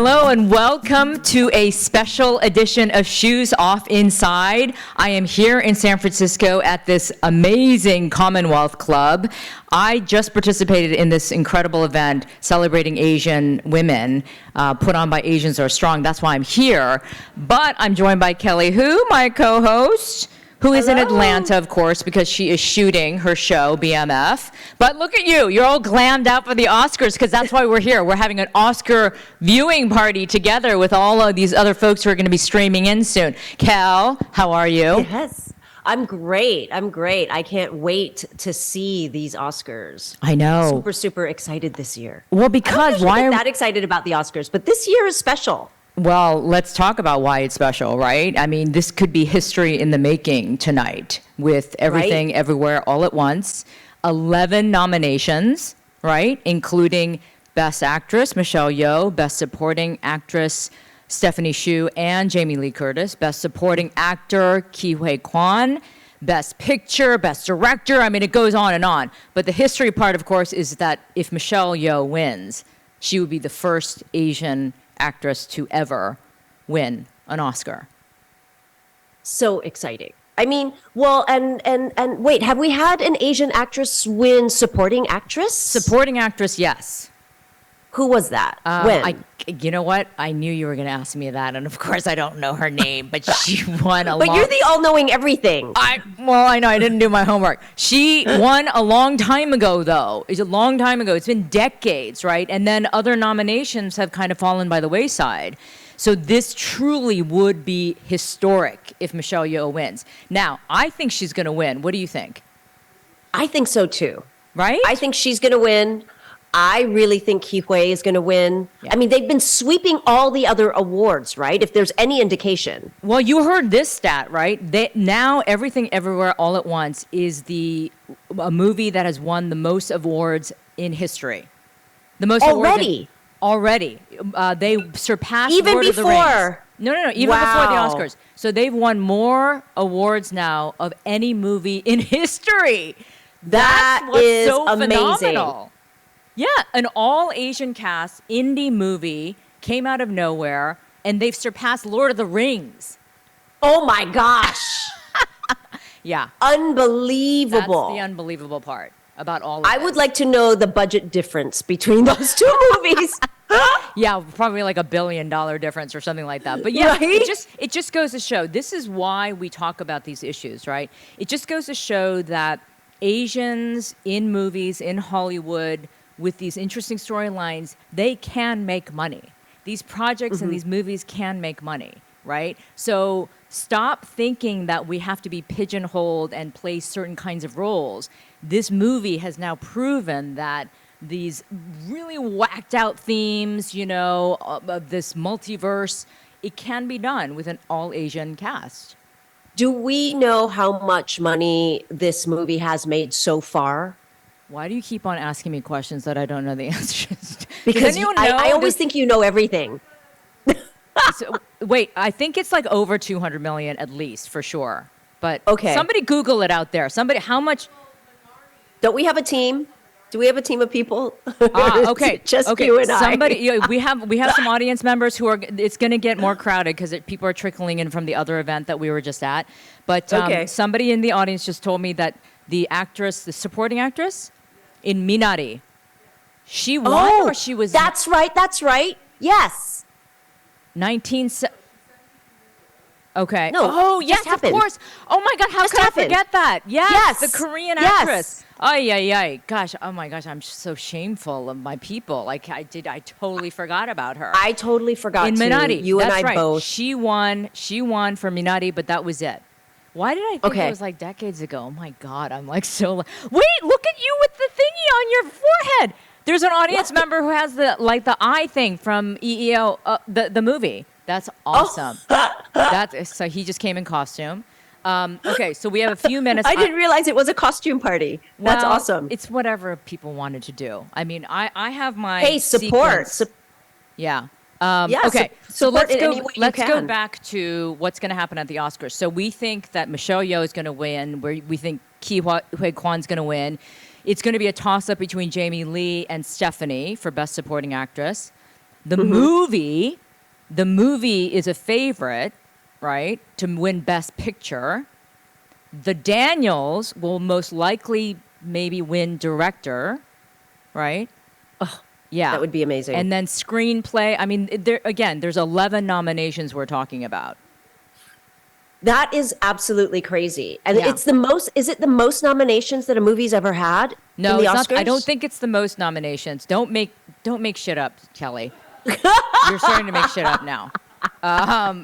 Hello and welcome to a special edition of Shoes Off Inside. I am here in San Francisco at this amazing Commonwealth Club. I just participated in this incredible event celebrating Asian women, put on by Asians Are Strong. That's why I'm here. But I'm joined by Kelly Hu, my co-host, who is in Atlanta, of course, because she is shooting her show, BMF. But look at you. You're all glammed out for the Oscars because that's why we're here. We're having an Oscar viewing party together with all of these other folks who are going to be streaming in soon. Kel, how are you? Yes. I'm great. I can't wait to see these Oscars. I know. Super, super excited this year. Well, because why are that excited about the Oscars? But this year is special. Well, let's talk about why it's special, right? I mean, this could be history in the making tonight with Everything, Everywhere, All at Once. 11 nominations, right? Including Best Actress, Michelle Yeoh, Best Supporting Actress, Stephanie Hsu, and Jamie Lee Curtis. Best Supporting Actor, Ke Huy Quan. Best Picture, Best Director. I mean, it goes on and on. But the history part, of course, is that if Michelle Yeoh wins, she would be the first Asian actress to ever win an Oscar. So exciting. I mean, well, and wait, have we had an Asian actress win supporting actress? Supporting actress, yes. Who was that? When? You know what? I knew you were going to ask me that, and of course I don't know her name, but she won a But you're the all-knowing everything. I know. I didn't do my homework. She won a long time ago, though. It's a long time ago. It's been decades, right? And then other nominations have kind of fallen by the wayside. So this truly would be historic if Michelle Yeoh wins. Now, I think she's going to win. What do you think? I think so, too. Right? I think she's going to win. I really think Ke Huy is going to win. Yeah. I mean, they've been sweeping all the other awards, right? If there's any indication. Well, you heard this stat, right? Now, Everything, Everywhere, All at Once is a movie that has won the most awards in history. The most already. Already. They surpassed even Lord before. Of the Rings. No. Even before the Oscars. So they've won more awards now of any movie in history. That's what's is so amazing. Phenomenal. Yeah, an all-Asian cast indie movie came out of nowhere, and they've surpassed Lord of the Rings. Oh my gosh. Yeah. Unbelievable. That's the unbelievable part about all of I this. would like to know the budget difference between those two movies. Yeah, probably like $1 billion difference or something like that. But yeah, right? it just goes to show, this is why we talk about these issues, right? It just goes to show that Asians in movies, in Hollywood, with these interesting storylines, they can make money. These projects and these movies can make money, right? So stop thinking that we have to be pigeonholed and play certain kinds of roles. This movie has now proven that these really whacked out themes, of this multiverse, it can be done with an all-Asian cast. Do we know how much money this movie has made so far? Why do you keep on asking me questions that I don't know the answers to? Because I always think you know everything. Wait, I think it's like over 200 million at least, for sure. But okay. Somebody Google it out there. Somebody, how much? Don't we have a team? Do we have a team of people? Okay. Just you and I. Somebody, we have some audience members who are. It's going to get more crowded because people are trickling in from the other event that we were just at. But somebody in the audience just told me that the supporting actress in Minari, she won or she was. That's right. Yes. 19. Okay. No. Oh, yes, of course. Oh my God, how could I forget that? Yes, the Korean actress. Ay. Gosh, oh my gosh, I'm so shameful of my people. Like I totally forgot about her. I totally forgot in Minari. You That's and I right. both. She won for Minari, but that was it. Why did I think it was like decades ago? Oh my God, I'm like so. Wait, look at you with the thingy on your forehead. There's an audience member who has the eye thing from EEO, the movie. That's awesome. So he just came in costume. Okay, so we have a few minutes. I didn't realize it was a costume party. That's awesome. It's whatever people wanted to do. I mean, I have my support. Yeah. Okay, so let's go back to what's going to happen at the Oscars. So we think that Michelle Yeoh is going to win. We think Ke Huy Quan's going to win. It's going to be a toss-up between Jamie Lee and Stephanie for Best Supporting Actress. The movie is a favorite, right, to win Best Picture. The Daniels will most likely maybe win Director, right? Yeah. That would be amazing. And then screenplay. I mean, there's 11 nominations we're talking about. That is absolutely crazy. And Yeah. is it the most nominations that a movie's ever had? No, in the it's Oscars? not. I don't think it's the most nominations. Don't make shit up, Kelly. You're starting to make shit up now.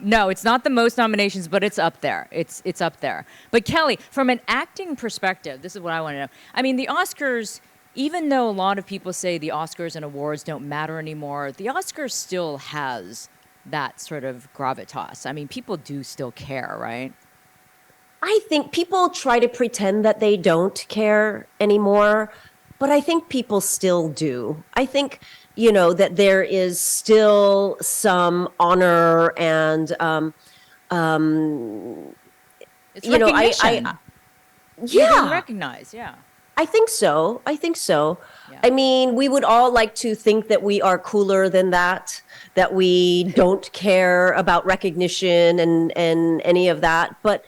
No, it's not the most nominations, but it's up there. It's up there. But Kelly, from an acting perspective, this is what I want to know. I mean, the Oscars, even though a lot of people say the Oscars and awards don't matter anymore, the Oscars still has that sort of gravitas. I mean, people do still care, right? I think people try to pretend that they don't care anymore, but I think people still do. I think, that there is still some honor and, It's recognition. You're being yeah. recognized, yeah. I think so. Yeah. I mean, we would all like to think that we are cooler than that we don't care about recognition and any of that. But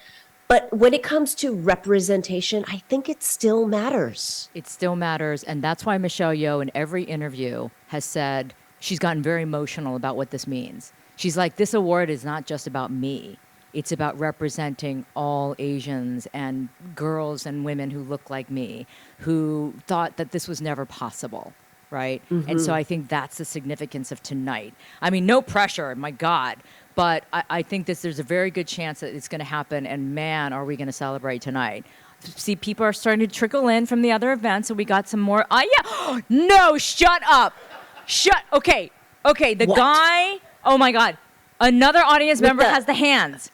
when it comes to representation, I think it still matters. It still matters, and that's why Michelle Yeoh in every interview has said she's gotten very emotional about what this means. She's like, this award is not just about me. It's about representing all Asians and girls and women who look like me, who thought that this was never possible, right? And so I think that's the significance of tonight. I mean, no pressure, my God. But I think there's a very good chance that it's going to happen, and man, are we going to celebrate tonight. See, people are starting to trickle in from the other events, so we got some more. Yeah. No, shut up. Okay, the What? guy, oh my God. Another audience member has the hands.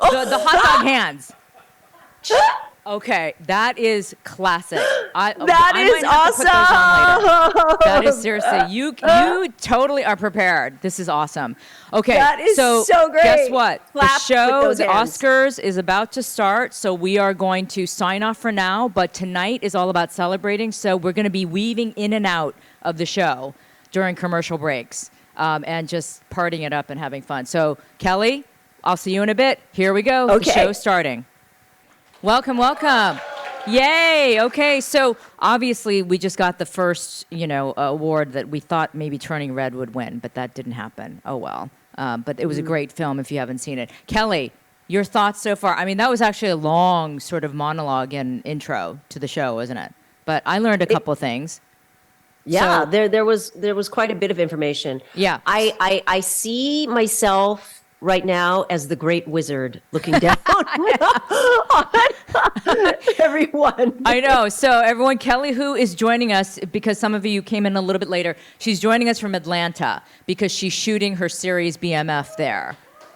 The hot dog hands. Okay, that is classic. I Is might have to put those on later. awesome. That is seriously, you totally are prepared. This is awesome. Okay, That is so great. Guess what? Clap The with show, those the hands. Oscars, is about to start, so we are going to sign off for now. But tonight is all about celebrating, so we're going to be weaving in and out of the show during commercial breaks and just partying it up and having fun. So, Kelly, I'll see you in a bit. Here we go. Okay. The show's starting. Welcome. Yay. Okay. So obviously we just got the first, award that we thought maybe Turning Red would win, but that didn't happen. Oh, well. But it was a great film if you haven't seen it. Kelly, your thoughts so far? I mean, that was actually a long sort of monologue and intro to the show, wasn't it? But I learned a couple things. Yeah, So- there was quite a bit of information. Yeah. I see myself right now as the great wizard looking down on everyone. I know. So everyone, Kelly, who is joining us, because some of you came in a little bit later, she's joining us from Atlanta because she's shooting her series BMF there.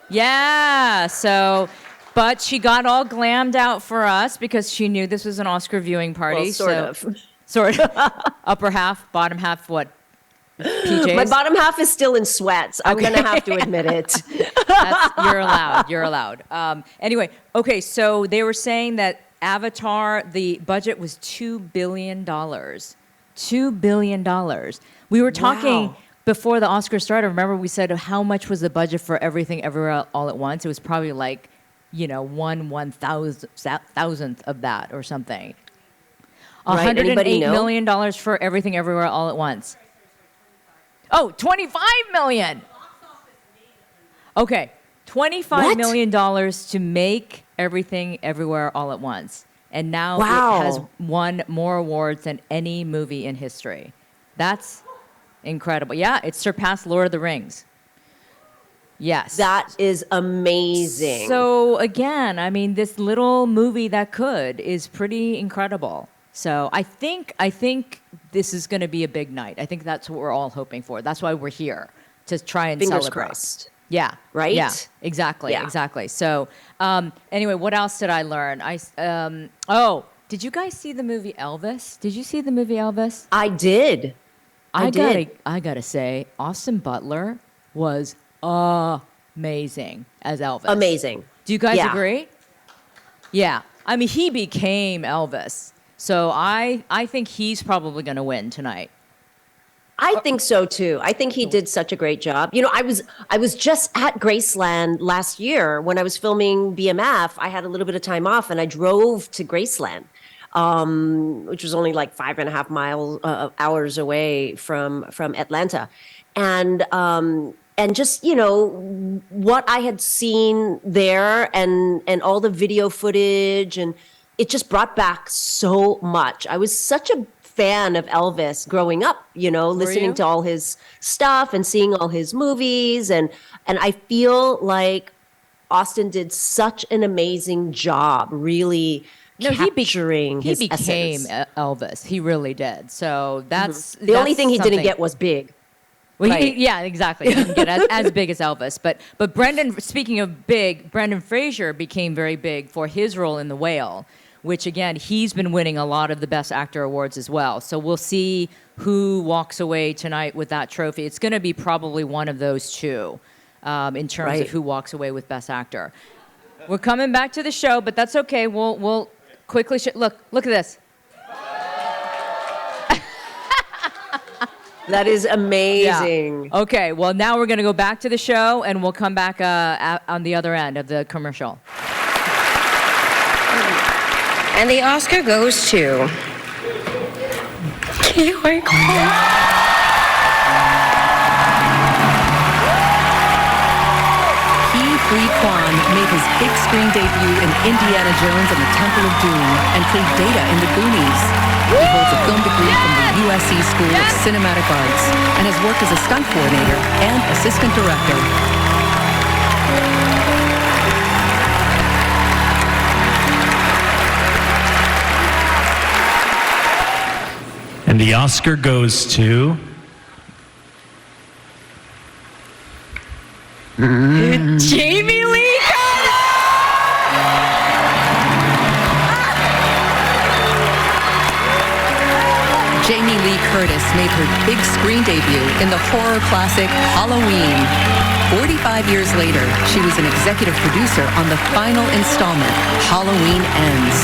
Yeah. So, but she got all glammed out for us because she knew this was an Oscar viewing party. Well, sort of. Sort of. Upper half, bottom half, what? PJs? My bottom half is still in sweats. I'm going to have to admit it. You're allowed. Anyway, okay, so they were saying that Avatar, the budget was $2 billion. $2 billion. We were talking Wow. before the Oscars started. Remember, we said how much was the budget for Everything Everywhere All at Once? It was probably like, 1/1000th of that or something. Right, anybody $108 know? million for Everything Everywhere All at Once. Oh, $25 million. Okay, $25 million to make Everything Everywhere All at Once. And now Wow. it has won more awards than any movie in history. That's incredible. Yeah, it surpassed Lord of the Rings. Yes. That is amazing. So again, I mean, this little movie that could is pretty incredible. So I think this is going to be a big night. I think that's what we're all hoping for. That's why we're here, to try and Fingers celebrate. crossed. Yeah. Right? Yeah. Exactly. Yeah. Exactly. So anyway, what else did I learn? Did you guys see the movie Elvis? Did you see the movie Elvis? I did. I did. I gotta say, Austin Butler was amazing as Elvis. Amazing. Do you guys Yeah. agree? Yeah. I mean, he became Elvis. So I think he's probably going to win tonight. I think so too. I think he did such a great job. I was just at Graceland last year when I was filming BMF. I had a little bit of time off, and I drove to Graceland, which was only like 5.5 hours away from Atlanta, and just what I had seen there, and all the video footage, and it just brought back so much. I was such a fan of Elvis growing up, listening you? to all his stuff and seeing all his movies, and I feel like Austin did such an amazing job really No, capturing he his became essence. Elvis. He really did. So The only thing he didn't something. get was big. Well, Right. yeah, exactly. He didn't get as big as Elvis, but Brendan. Speaking of big, Brendan Fraser became very big for his role in The Whale, which again he's been winning a lot of the Best Actor awards as well. So we'll see who walks away tonight with that trophy. It's going to be probably one of those two, in terms Right. of who walks away with Best Actor. We're coming back to the show, but that's okay. We'll quickly look at this. That is amazing. Yeah. Okay, well, now we're going to go back to the show, and we'll come back on the other end of the commercial. And the Oscar goes to Kiwi Kwan. Ki Kwan made his big screen debut in Indiana Jones and the Temple of Doom and played Data in The Goonies. He holds a film degree from the USC School of Cinematic Arts and has worked as a stunt coordinator and assistant director. And the Oscar goes to Jamie Lee Curtis! Jamie Lee Curtis made her big screen debut in the horror classic Halloween. 45 years later, she was an executive producer on the final installment, Halloween Ends.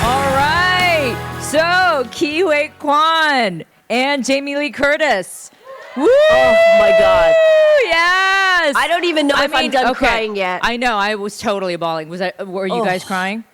All right, so Ki Kwan and Jamie Lee Curtis. Woo! Oh my God. Yes. I don't even know if I'm done crying yet. I know. I was totally bawling. Were you guys crying?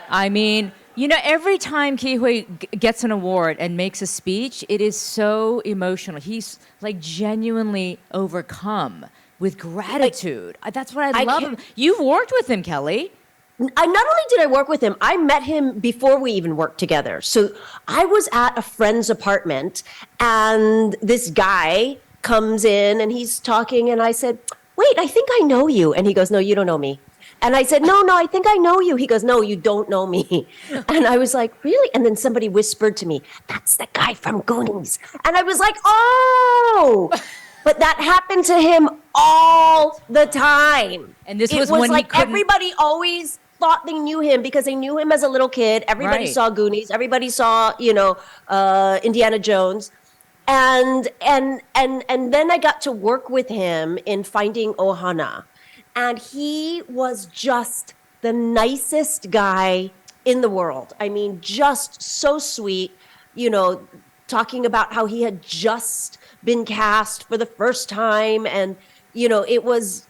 I mean, every time Ki gets an award and makes a speech, it is so emotional. He's like genuinely overcome with gratitude. That's what I love him. You've worked with him, Kelly. Not only did I work with him, I met him before we even worked together. So I was at a friend's apartment, and this guy comes in and he's talking, and I said, "Wait, I think I know you." And he goes, "No, you don't know me." And I said, no, I think I know you. He goes, "No, you don't know me." And I was like, "Really?" And then somebody whispered to me, "That's the guy from Goonies." And I was like, "Oh." But that happened to him all the time. And this It was when he like couldn't- everybody always thought they knew him because they knew him as a little kid. Everybody Right. saw Goonies. Everybody saw, Indiana Jones. And then I got to work with him in Finding Ohana. And he was just the nicest guy in the world. I mean, just so sweet, talking about how he had just been cast for the first time. And, it was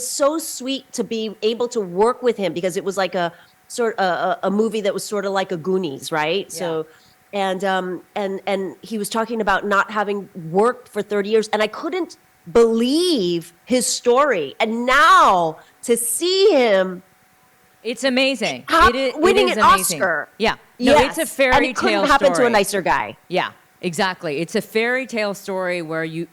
so sweet to be able to work with him because it was like a movie that was sort of like a Goonies, right? Yeah. So, and he was talking about not having worked for 30 years, and I couldn't believe his story. And now to see him It's amazing. winning it is an amazing. Oscar. Yeah. No, Yes. it's a fairy and it tale couldn't happen to story. a nicer guy. Yeah, exactly. It's a fairy tale story where you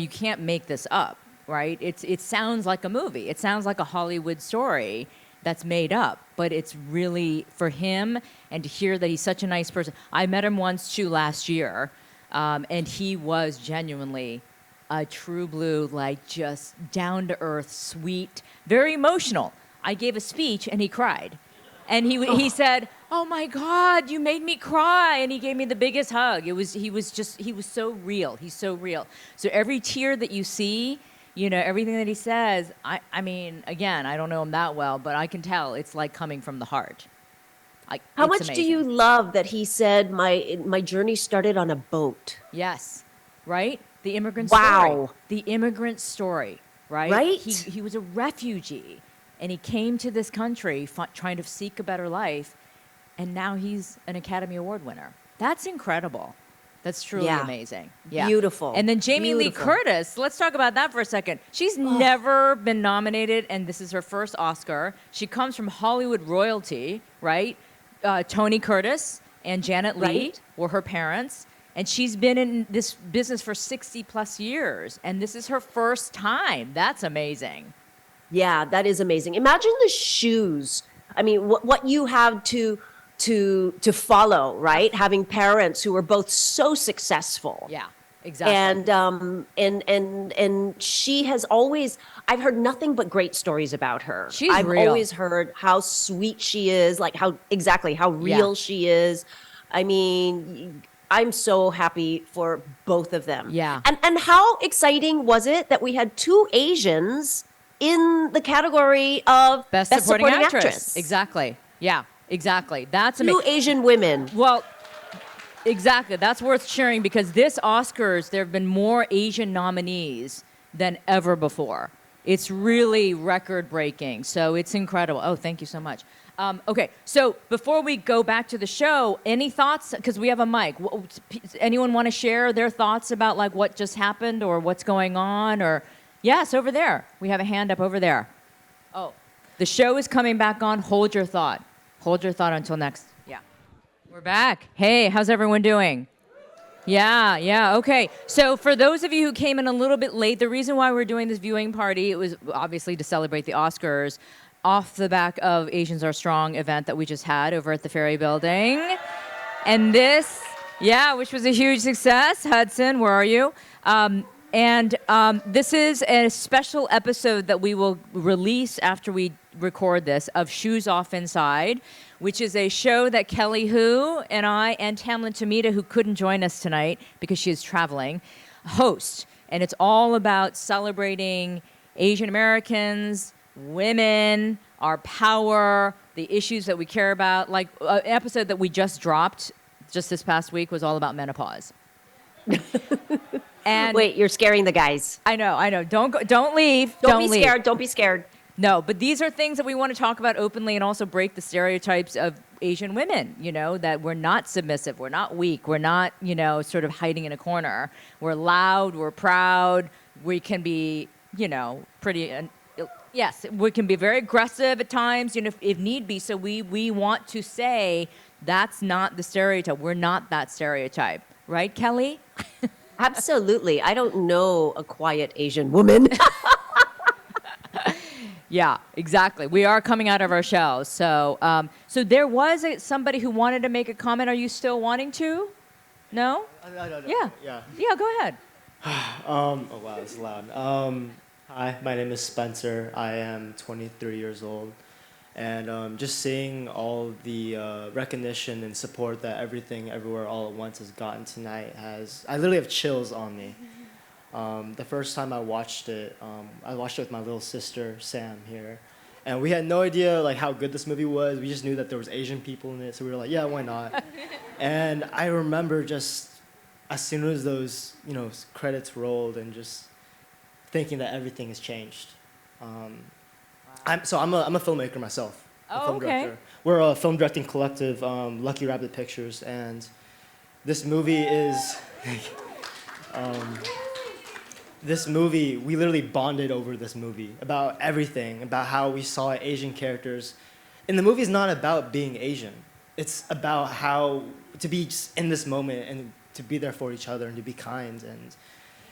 can't make this up, right? It sounds like a movie. It sounds like a Hollywood story that's made up, but it's really for him, and to hear that he's such a nice person. I met him once too last year, and he was genuinely a true blue, like just down to earth, sweet, very emotional. I gave a speech and he cried. And he said, "Oh my God, you made me cry." And he gave me the biggest hug. He was so real. He's so real. So every tear that you see, everything that he says, I mean, again, I don't know him that well, but I can tell it's like coming from the heart. How It's much do amazing. you love that he said my journey started on a boat? Yes, right? The immigrant story. Wow. The immigrant story, right? Right? He was a refugee, and he came to this country trying to seek a better life, and now he's an Academy Award winner. That's incredible. That's truly Yeah. amazing. Yeah. Beautiful. And then Jamie Lee Beautiful. Curtis, let's talk about that for a second. She's never been nominated, and this is her first Oscar. She comes from Hollywood royalty, right? Tony Curtis and Janet Leigh Right. were her parents, and she's been in this business for 60 plus years, and this is her first time. That's amazing. Yeah, that is amazing. Imagine the shoes. I mean, what you have to follow, right? Having parents who are both so successful. Yeah, exactly. And she has always, I've heard nothing but great stories about her. She's I've real. always heard how sweet she is, like how real Yeah. she is. I mean, I'm so happy for both of them. Yeah. And how exciting was it that we had two Asians in the category of Best supporting actress. Exactly. Yeah, exactly. That's Two amazing. Asian women. Well, exactly. That's worth sharing because this Oscars, there have been more Asian nominees than ever before. It's really record breaking. So it's incredible. Oh, thank you so much. Okay, so before we go back to the show, any thoughts? Because we have a mic. Anyone want to share their thoughts about like what just happened or what's going on? Or yes, over there. We have a hand up over there. Oh, the show is coming back on. Hold your thought. Hold your thought until next. Yeah. We're back. Hey, how's everyone doing? Yeah, okay. So for those of you who came in a little bit late, the reason why we're doing this viewing party, it was obviously to celebrate the Oscars off the back of Asians Are Strong event that we just had over at the Ferry Building. And this, which was a huge success. Hudson, where are you? This is a special episode that we will release after we record this of Shoes Off Inside, which is a show that Kelly Hu and I and Tamlin Tomita, who couldn't join us tonight because she is traveling, host. And it's all about celebrating Asian Americans, women, our power, the issues that we care about. Like an episode that we just dropped just this past week was all about menopause. And Wait, you're scaring the guys. I know. Don't leave. Don't be leave. scared. Don't be scared. No, but these are things that we want to talk about openly and also break the stereotypes of Asian women, that we're not submissive, we're not weak, we're not, sort of hiding in a corner. We're loud, we're proud, we can be, pretty, yes, we can be very aggressive at times, if need be. So we want to say that's not the stereotype. We're not that stereotype. Right, Kelly? Absolutely. I don't know a quiet Asian woman. Yeah, exactly. We are coming out of our shells. So, so there was somebody who wanted to make a comment. Are you still wanting to? No? No. Yeah. Yeah, go ahead. Oh wow, this is loud. Hi, my name is Spencer. I am 23 years old, and just seeing all the recognition and support that Everything Everywhere All at Once has gotten tonight I literally have chills on me. The first time I watched it with my little sister Sam here, and we had no idea like how good this movie was. We just knew that there was Asian people in it, so we were like, yeah, why not? And I remember just as soon as those credits rolled, and just thinking that everything has changed. I'm a filmmaker myself. A film okay. director. We're a film directing collective, Lucky Rabbit Pictures, and this movie is. This movie, we literally bonded over this movie about everything, about how we saw Asian characters. And the movie is not about being Asian. It's about how to be just in this moment and to be there for each other and to be kind. And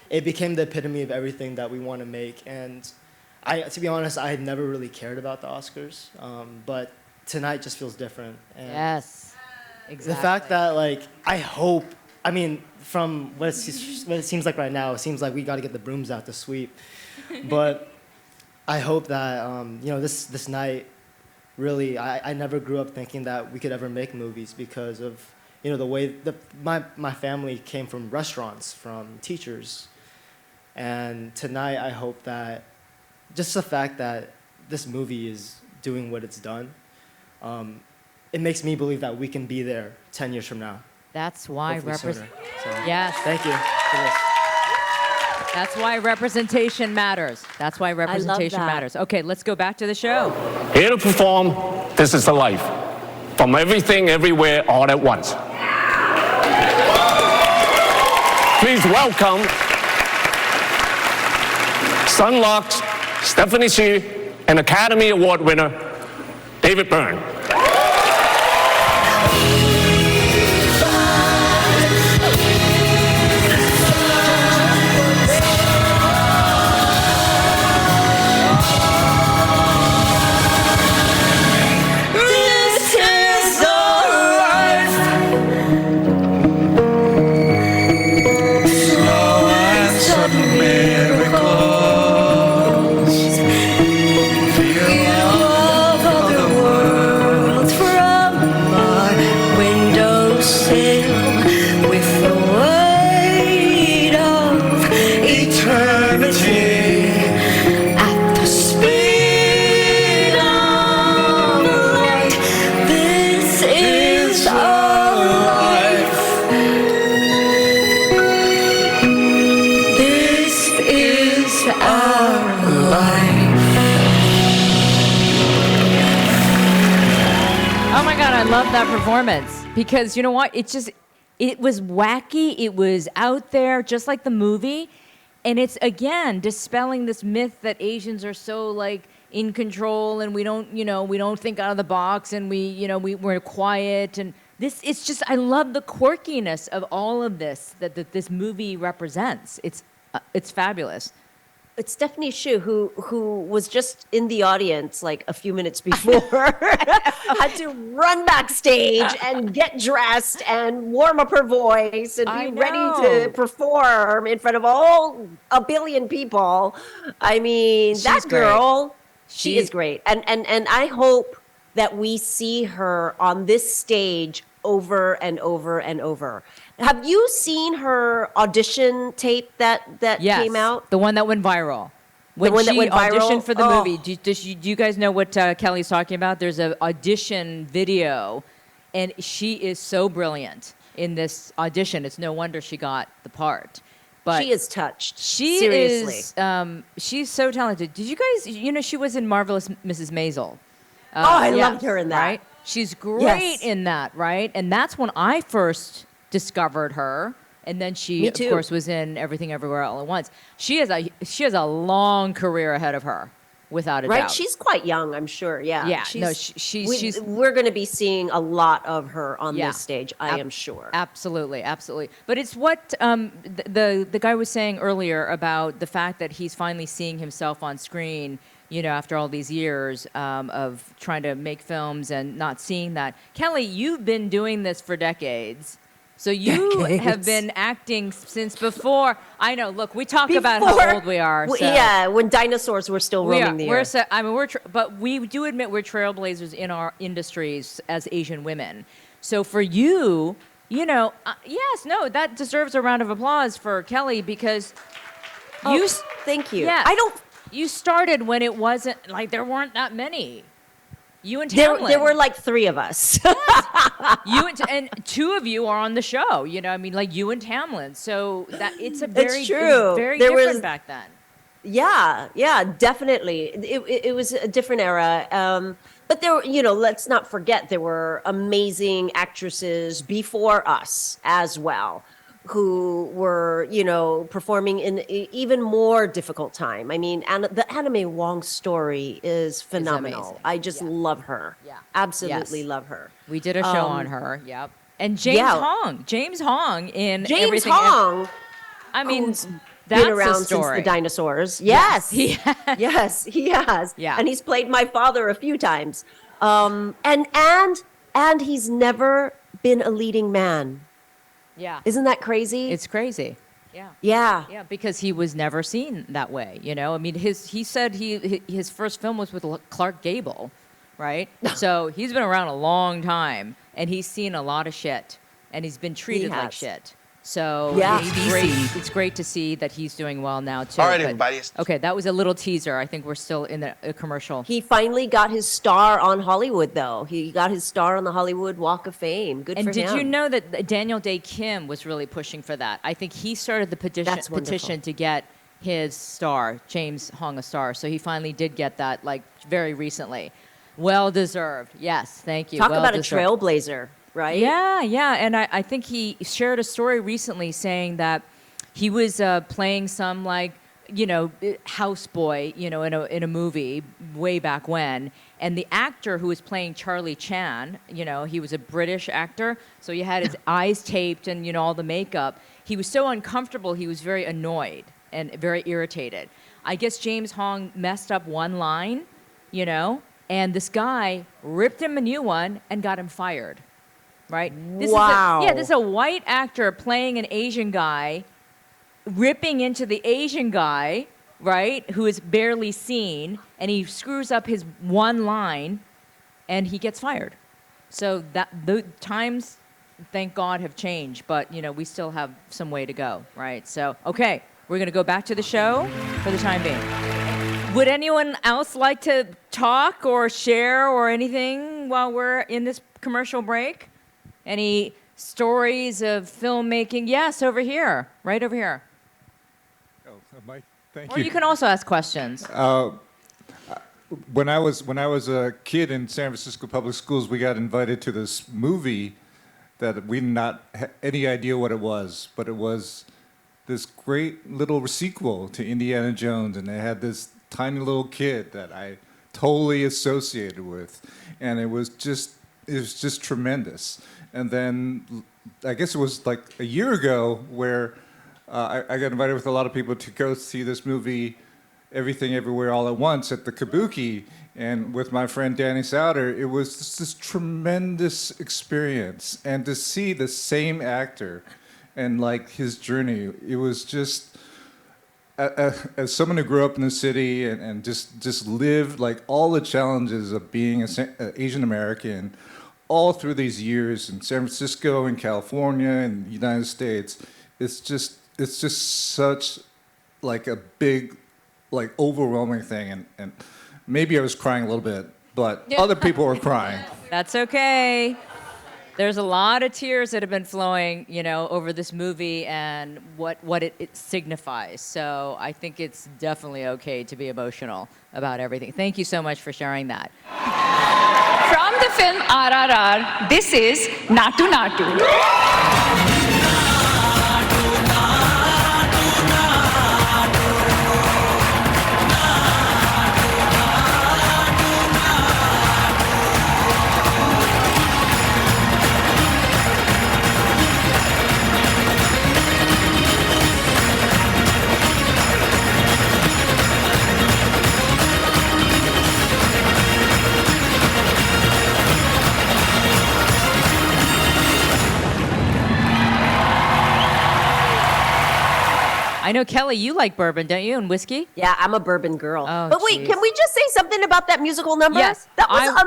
it became the epitome of everything that we want to make. And to be honest, I had never really cared about the Oscars, but tonight just feels different. And Yes, exactly. the fact that, from what it seems like right now, it seems like we got to get the brooms out to sweep. But I hope that, this night, really, I never grew up thinking that we could ever make movies because of, the way my family came from restaurants, from teachers. And tonight, I hope that just the fact that this movie is doing what it's done, it makes me believe that we can be there 10 years from now. That's why Hopefully sooner. So, Yes. thank you for this. That's why representation matters. That's why representation that. matters. Okay, let's go back to the show. Here to perform, This Is the Life. From everything, everywhere, all at once. Please welcome Sunlock's Stephanie Hsu and Academy Award winner, David Byrne. Love that performance because you know what? It was wacky. It was out there, just like the movie. And it's, again, dispelling this myth that Asians are so, like, in control and we don't think out of the box and we're quiet. And it's just, I love the quirkiness of all of this that this movie represents. It's fabulous. It's Stephanie Hsu, who was just in the audience like a few minutes before, had to run backstage and get dressed and warm up her voice and be ready to perform in front of a billion people. I mean, that girl, she is great. And I hope that we see her on this stage over and over and over. Have you seen her audition tape that came out? The one that went viral. When that she went viral? auditioned for the movie. Do you guys know what Kelly's talking about? There's an audition video, and she is so brilliant in this audition. It's no wonder she got the part. But she is touched. Seriously. Seriously. She's so talented. Did you guys, she was in Marvelous Mrs. Maisel. I loved her in that. Right? She's great in that, right? And that's when I first discovered her, and then she, of course, was in Everything Everywhere All at Once. She has a long career ahead of her, without a doubt. Right? She's quite young, I'm sure. Yeah. Yeah. We're going to be seeing a lot of her on this stage, I am sure. Absolutely, absolutely. But it's what the guy was saying earlier about the fact that he's finally seeing himself on screen. After all these years of trying to make films and not seeing that. Kelly, you've been doing this for decades. So you have been acting since before. I know. Look, we talk about how old we are. So. Yeah, when dinosaurs were still roaming the earth. But we do admit we're trailblazers in our industries as Asian women. So for you, that deserves a round of applause for Kelly because thank you. Yeah, You started when it wasn't like there weren't that many. You and Tamlin. There were like 3 of us. And 2 of you are on the show. Like you and Tamlin. So that it's true. Very different back then. Yeah, definitely. It was a different era. But there, let's not forget there were amazing actresses before us as well, who were, performing in even more difficult time. I mean, the Anime Wong story is phenomenal. I just love her. Yeah. Absolutely love her. We did a show on her. Yep. And James Hong in James Everything. Hong. I mean, that's been around the story. Since the dinosaurs. Yes. Yes, he has. Yeah. And he's played my father a few times. And he's never been a leading man. Yeah. Isn't that crazy? It's crazy. Yeah. Yeah, because he was never seen that way, I mean, he said his first film was with Clark Gable, right? So he's been around a long time, and he's seen a lot of shit, and he's been treated like shit. So Yeah. it's great to see that he's doing well now too. All right, But- everybody. Okay, that was a little teaser. I think we're still in the commercial. He finally got his star on Hollywood, though. He got his star on the Hollywood Walk of Fame. Good And for him. did you know that Daniel Day Kim was really pushing for that? I think he started the That's wonderful. petition to get his star, James Hong, a star. So he finally did get that, like, very recently. Well deserved. Yes, thank you. Talk Well about a deserved. trailblazer, right? Yeah. And I think he shared a story recently saying that he was playing some, like, houseboy, in a movie way back when. And the actor who was playing Charlie Chan, he was a British actor, so he had his eyes taped and, all the makeup. He was so uncomfortable, he was very annoyed and very irritated. I guess James Hong messed up one line, and this guy ripped him a new one and got him fired, right? Wow. This is a white actor playing an Asian guy, ripping into the Asian guy, right, who is barely seen, and he screws up his one line, and he gets fired. So that the times, thank God, have changed, but we still have some way to go, right? So okay, we're gonna go back to the show for the time being. Would anyone else like to talk or share or anything while we're in this commercial break? Any stories of filmmaking? Yes, over here, right over here. Thank Or you can also ask questions. When I was a kid in San Francisco Public Schools, we got invited to this movie that we did not have any idea what it was, but it was this great little sequel to Indiana Jones, and they had this tiny little kid that I totally associated with, and it was just tremendous. And then I guess it was like a year ago where I got invited with a lot of people to go see this movie, Everything Everywhere All at Once, at the Kabuki. And with my friend Danny Souter, it was just this tremendous experience. And to see the same actor and like his journey, it was just, as someone who grew up in the city and just lived like all the challenges of being an Asian American all through these years in San Francisco and California and the United States, it's just such like a big, like overwhelming thing. And maybe I was crying a little bit, but other people were crying. That's okay. There's a lot of tears that have been flowing, over this movie and what it signifies. So I think it's definitely okay to be emotional about everything. Thank you so much for sharing that. From the film RRR, this is Natu Natu. I know, Kelly, you like bourbon, don't you, and whiskey? Yeah, I'm a bourbon girl. Oh, but wait, geez. can we just say something about that musical number? Yes, That was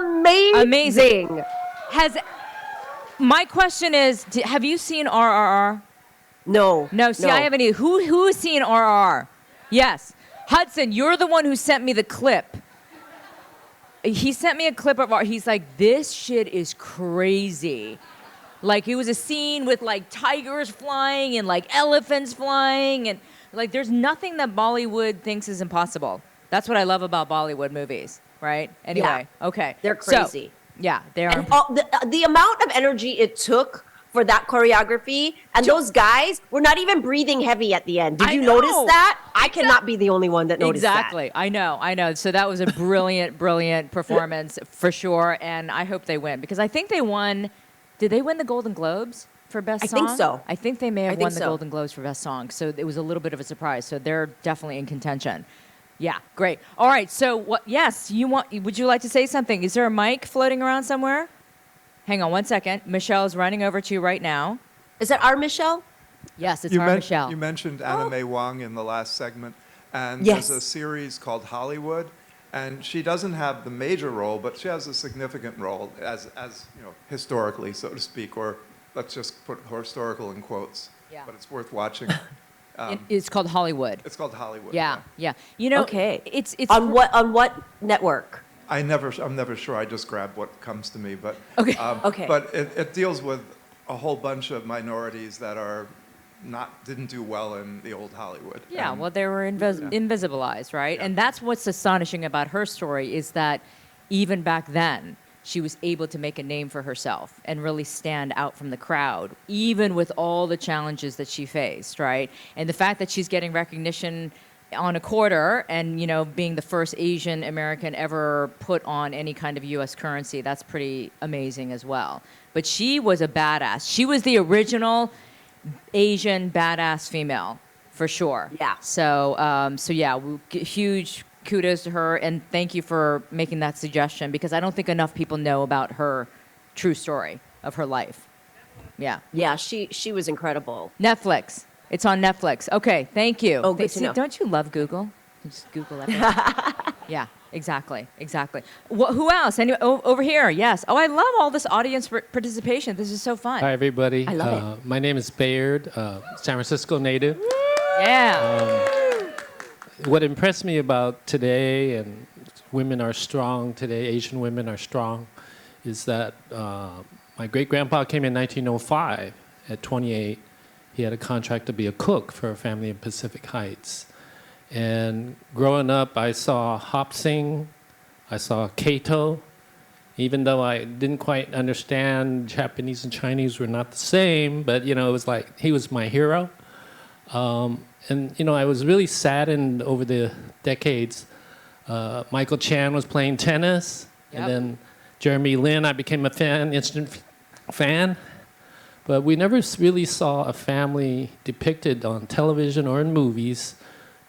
amazing. My question is, have you seen RRR? No. No, see, I haven't either. Who has seen RRR? Yes. Hudson, you're the one who sent me the clip. He sent me a clip of he's like, this shit is crazy. Like, it was a scene with, like, tigers flying and, like, elephants flying. And, like, there's nothing that Bollywood thinks is impossible. That's what I love about Bollywood movies, right? Anyway, okay. They're crazy. So, yeah, they are. And the amount of energy it took for that choreography, and those guys were not even breathing heavy at the end. Did you notice that? I cannot be the only one that noticed that. Exactly. I know. So that was a brilliant, brilliant performance for sure. And I hope they win because I think they won. Did they win the Golden Globes for Best Song? I think so. I think they may have think won the so. Golden Globes for Best Song. So it was a little bit of a surprise. So they're definitely in contention. Yeah, great. All right. So what? Yes, would you like to say something? Is there a mic floating around somewhere? Hang on one second. Michelle is running over to you right now. Is that our Michelle? Yes, it's our Michelle. You mentioned Anna Mae Wong in the last segment, and Yes. there's a series called Hollywood, and she doesn't have the major role, but she has a significant role as historically, so to speak, or let's just put historical in quotes. Yeah. but it's worth watching. It's called Hollywood. It's called Hollywood. Yeah, yeah. You know, Okay. it's On what network? I'm never sure. I just grab what comes to me, but Okay. Okay. But it deals with a whole bunch of minorities that didn't do well in the old Hollywood. Yeah, And- well, they were invisibilized, right? Yeah. And that's what's astonishing about her story is that even back then, she was able to make a name for herself and really stand out from the crowd, even with all the challenges that she faced, right? And the fact that she's getting recognition on a quarter and, you know, being the first Asian American ever put on any kind of U.S. currency, that's pretty amazing as well. But she was a badass. She was the original Asian badass female, for sure. Yeah. So yeah, huge kudos to her, and thank you for making that suggestion because I don't think enough people know about her true story of her life. Yeah. Yeah, she was incredible. Netflix. It's on Netflix. Okay, thank you. Oh, good to know. Don't you love Google? You just Google everything. Yeah, exactly. Who else? Over here, yes. Oh, I love all this audience participation. This is so fun. Hi, everybody. I love My name is Bayard, San Francisco native. Yeah. What impressed me about today, and women are strong today, Asian women are strong, is that my great-grandpa came in 1905 at 28. He had a contract to be a cook for a family in Pacific Heights. And growing up, I saw Hop Sing, I saw Kato. Even though I didn't quite understand, Japanese and Chinese were not the same, but, you know, it was like he was my hero. And, you know, I was really saddened over the decades. Michael Chan was playing tennis, Yep. and then Jeremy Lin, I became a instant fan. But we never really saw a family depicted on television or in movies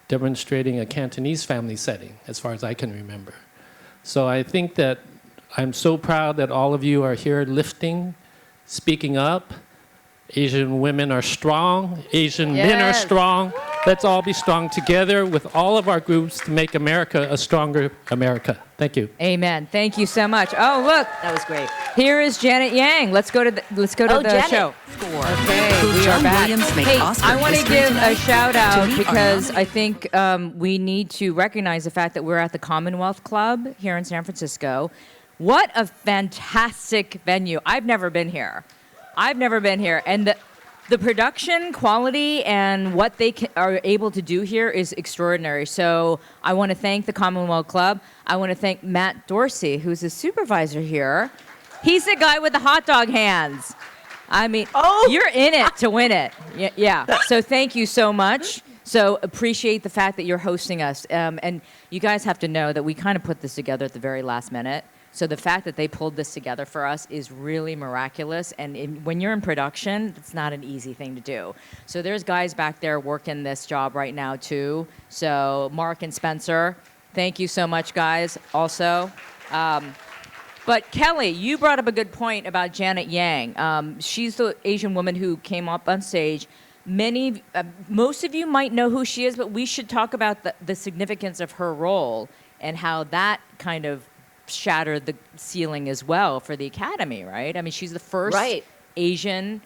demonstrating a Cantonese family setting, as far as I can remember. So I think that I'm so proud that all of you are here lifting, speaking up. Asian women are strong. Asian men are Yes. strong. Let's all be strong together with all of our groups to make America a stronger America. Thank you. Amen. Thank you so much. Oh, look, That was great. here is Janet Yang. Let's go to the Janet. show. Okay, Will we are John back. Williams make Hey, Oscar I want to history give tonight? a shout out To meet our because nominee- I think we need to recognize the fact that we're at the Commonwealth Club here in San Francisco. What a fantastic venue. I've never been here. And the production quality and what they are able to do here is extraordinary. So I want to thank the Commonwealth Club. I want to thank Matt Dorsey, who's the supervisor here. He's the guy with the hot dog hands. I mean, you're in it to win it. Yeah. So thank you so much. So appreciate the fact that you're hosting us. And you guys have to know that we kind of put this together at the very last minute. So the fact that they pulled this together for us is really miraculous. And when you're in production, it's not an easy thing to do. So there's guys back there working this job right now, too. So Mark and Spencer, thank you so much, guys, also. But Kelly, you brought up a good point about Janet Yang. She's the Asian woman who came up on stage. Most of you might know who she is, but we should talk about the significance of her role and how that kind of shattered the ceiling as well for the Academy, right? I mean, she's the first Asian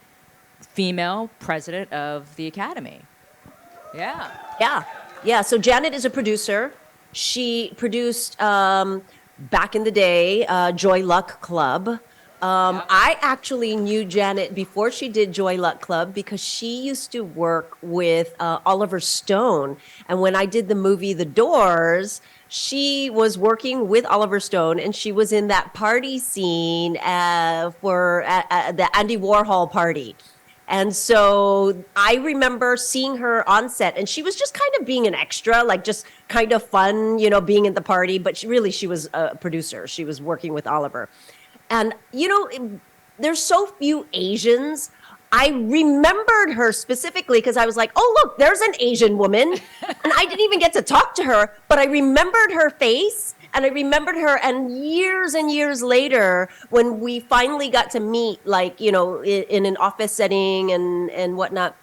female president of the Academy. Yeah. Yeah. So Janet is a producer. She produced back in the day Joy Luck Club. I actually knew Janet before she did Joy Luck Club because she used to work with Oliver Stone. And when I did the movie The Doors, she was working with Oliver Stone, and she was in that party scene for the Andy Warhol party. And so I remember seeing her on set, and she was just kind of being an extra, like just kind of fun, you know, being at the party. But she was a producer. She was working with Oliver. And, you know, there's so few Asians. I remembered her specifically because I was like, oh, look, there's an Asian woman. And I didn't even get to talk to her, but I remembered her face and I remembered her. And years later, when we finally got to meet, like, you know, in an office setting and whatnot,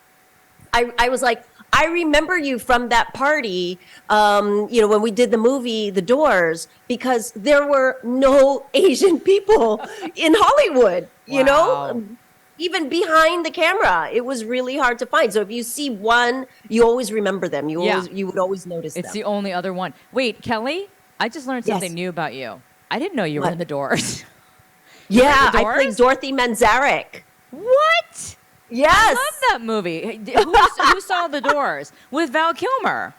I was like, I remember you from that party, you know, when we did the movie The Doors, because there were no Asian people in Hollywood, you know? even behind the camera, it was really hard to find. So if you see one, you always remember them. You would always notice It's them. the only other one. Wait, Kelly, I just learned something new about you. I didn't know you were in The Doors. Yeah, The I Doors? played Dorothy Manzarek. What? Yes. I love that movie. Who saw The Doors? With Val Kilmer.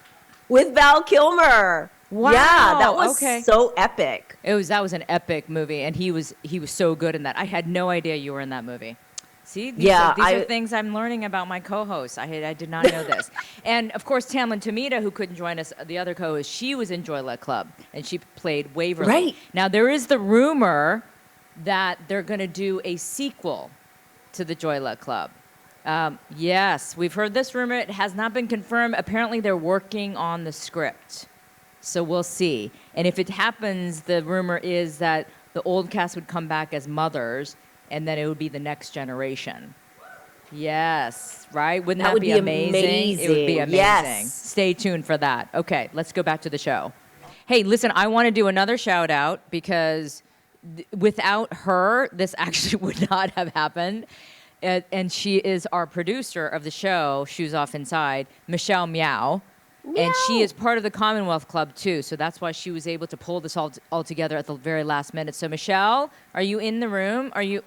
With Val Kilmer. Wow. Yeah, that was so epic. That was an epic movie, and he was so good in that. I had no idea you were in that movie. See, these are things I'm learning about my co-hosts. I did not know this. And of course, Tamlin Tomita, who couldn't join us, the other co-host, she was in Joy Luck Club, and she played Waverly. Right. Now there is the rumor that they're going to do a sequel to the Joy Luck Club. Yes, we've heard this rumor. It has not been confirmed. Apparently, they're working on the script. So we'll see. And if it happens, the rumor is that the old cast would come back as mothers, and then it would be the next generation. Yes, right? Wouldn't that be amazing? It would be amazing. Yes. Stay tuned for that. Okay, let's go back to the show. Hey, listen, I want to do another shout out because without her, this actually would not have happened. And she is our producer of the show, Shoes Off Inside, Michelle Meow. And she is part of the Commonwealth Club, too. So that's why she was able to pull this all together at the very last minute. So, Michelle, are you in the room? Are you?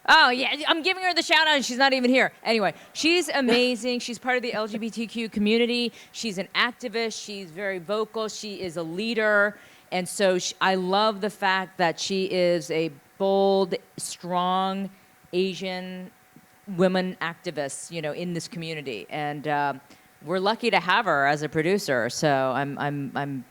Oh, yeah, I'm giving her the shout out and she's not even here. Anyway, she's amazing. She's part of the LGBTQ community. She's an activist. She's very vocal. She is a leader. And so I love the fact that she is a bold, strong Asian women activist, in this community. And we're lucky to have her as a producer. So I'm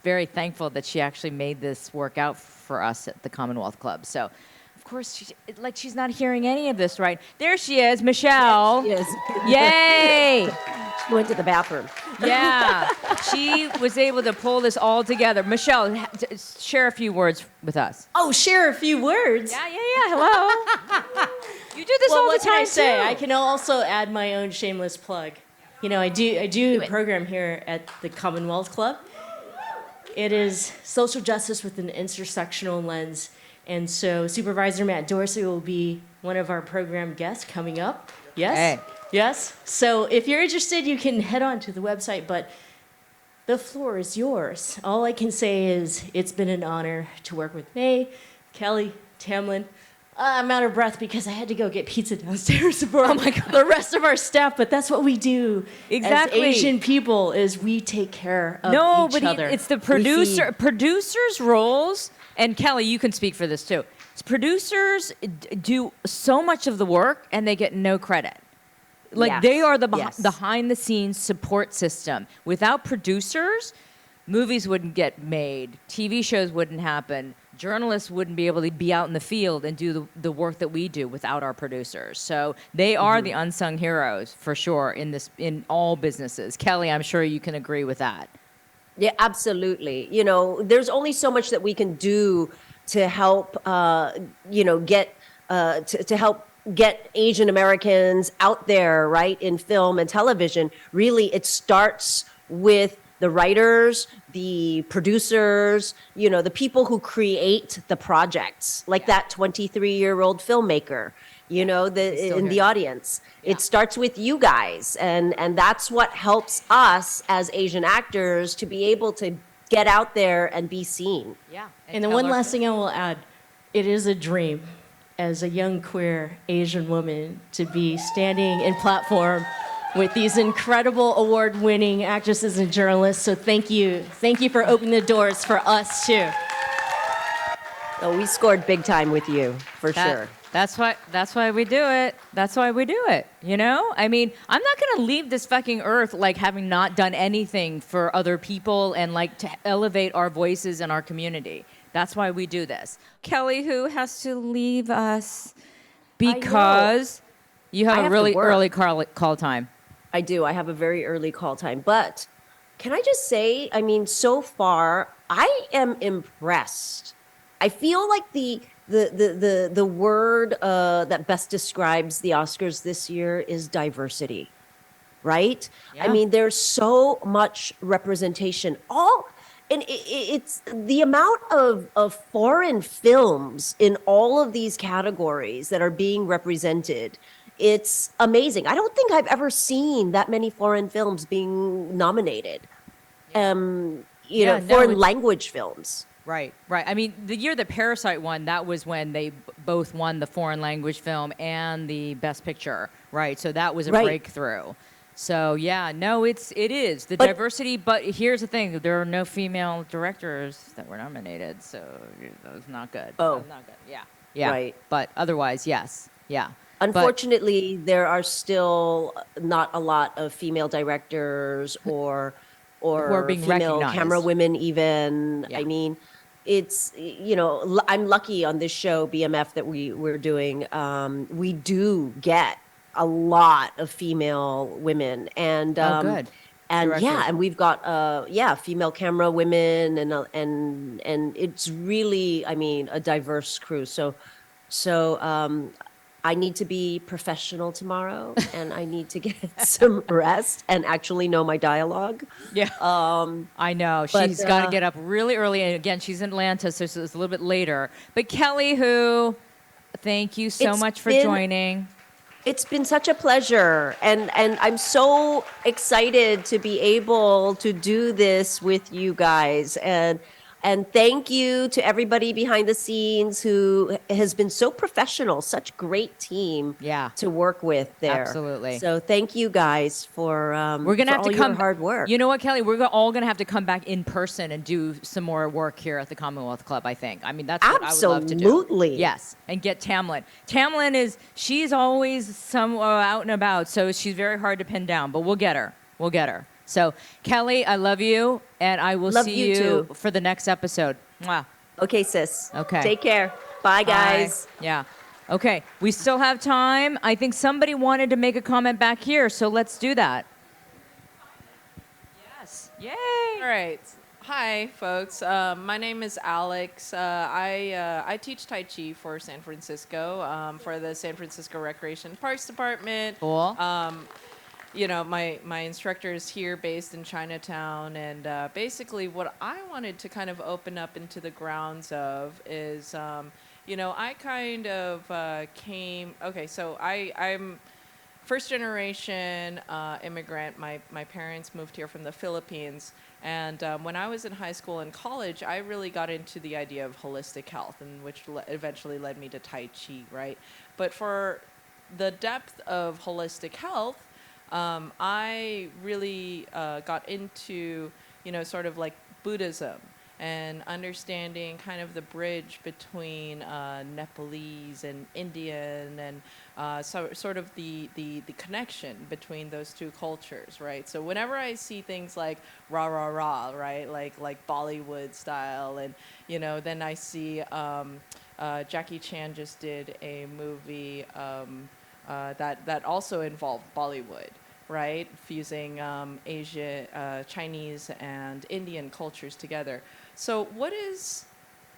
very thankful that she actually made this work out for us at the Commonwealth Club. So, of course, she's not hearing any of this, right? There she is, Michelle. Yes, she is. Yay! She went to the bathroom. Yeah, she was able to pull this all together. Michelle, share a few words with us. Oh, share a few words? Yeah. Hello. You do this well, all the what time, can I say? too. I can also add my own shameless plug. I do a program here at the Commonwealth Club. It is social justice with an intersectional lens. And so Supervisor Matt Dorsey will be one of our program guests coming up. Yes? Hey. Yes? So if you're interested, you can head on to the website, but the floor is yours. All I can say is it's been an honor to work with May, Kelly, Tamlin. I'm out of breath because I had to go get pizza downstairs for the rest of our staff, but that's what we do Exactly. as Asian people is we take care of each other. It's the producers' roles, and Kelly, you can speak for this too. Producers do so much of the work and they get no credit. They are the behind-the-scenes support system. Without producers, movies wouldn't get made, TV shows wouldn't happen, journalists wouldn't be able to be out in the field and do the work that we do without our producers. So they are the unsung heroes for sure in all businesses. Kelly, I'm sure you can agree with that. Yeah, absolutely. There's only so much that we can do to help, to help get Asian Americans out there, right, in film and television. Really, it starts with the writers, the producers, the people who create the projects, like that 23-year-old filmmaker, in the audience. Yeah. It starts with you guys, and that's what helps us as Asian actors to be able to get out there and be seen. Yeah. And the one last thing I will add, it is a dream as a young queer Asian woman to be standing in platform with these incredible award-winning actresses and journalists. So thank you for opening the doors for us too. Oh, we scored big time with you, for sure. That's why we do it. That's why we do it. I mean, I'm not going to leave this fucking earth having not done anything for other people and to elevate our voices in our community. That's why we do this. Kelly, who has to leave us because you have a really early call time. I do. I have a very early call time. But can I just say, so far, I am impressed. I feel like the word that best describes the Oscars this year is diversity, right? Yeah. There's so much representation. and it's the amount of foreign films in all of these categories that are being represented. It's amazing. I don't think I've ever seen that many foreign films being nominated. Yeah, no, foreign it's- language films. Right, right. I mean, the year that Parasite won, that was when they both won the foreign language film and the Best Picture, right? So that was a Right. breakthrough. So yeah, no, it is the But- diversity. But here's the thing: there are no female directors that were nominated, so that was not good. Oh. That was not good. Yeah, yeah. Right. But otherwise, yes, yeah. But- Unfortunately, there are still not a lot of female directors or Who are being female recognized. camera women even. Yeah. I mean, it's, I'm lucky on this show, BMF, that we're doing. We do get a lot of female women. And, good. And Directors. yeah, and we've got female camera women and it's really, I mean, a diverse crew. So I need to be professional tomorrow and I need to get some rest and actually know my dialogue. Yeah. I know. but, She's got to get up really early. And again, she's in Atlanta, so it's a little bit later. But Kelly, thank you so It's much for been- joining. It's been such a pleasure, and I'm so excited to be able to do this with you guys, and thank you to everybody behind the scenes who has been so professional, such great team Yeah. to work with there. Absolutely. So thank you guys for We're gonna for have to all come. your hard work. You know what, Kelly? We're all gonna have to come back in person and do some more work here at the Commonwealth Club. I think. I mean, that's what I would love to do. Absolutely. Yes, and get Tamlin. She's always out and about, so she's very hard to pin down. But we'll get her. We'll get her. So, Kelly, I love you, and I will Love see you too. for the next episode. Mwah. Okay, sis. Okay. Take care. Bye, guys. Bye. Yeah. Okay. We still have time. I think somebody wanted to make a comment back here, so let's do that. Yes. Yay. All right. Hi, folks. My name is Alex. I teach Tai Chi for San Francisco, for the San Francisco Recreation Parks Department. Cool. My instructor is here based in Chinatown, and basically what I wanted to kind of open up into the grounds of is, I kind of came, okay, so I'm first generation immigrant. My parents moved here from the Philippines, and when I was in high school and college, I really got into the idea of holistic health, and which eventually led me to Tai Chi, right? But for the depth of holistic health, I really got into, sort of like Buddhism and understanding kind of the bridge between Nepalese and Indian and sort of the connection between those two cultures, right? So whenever I see things like rah, rah, rah, right, like Bollywood style, and, then I see Jackie Chan just did a movie that also involved Bollywood, right? Fusing Asia, Chinese and Indian cultures together. So what is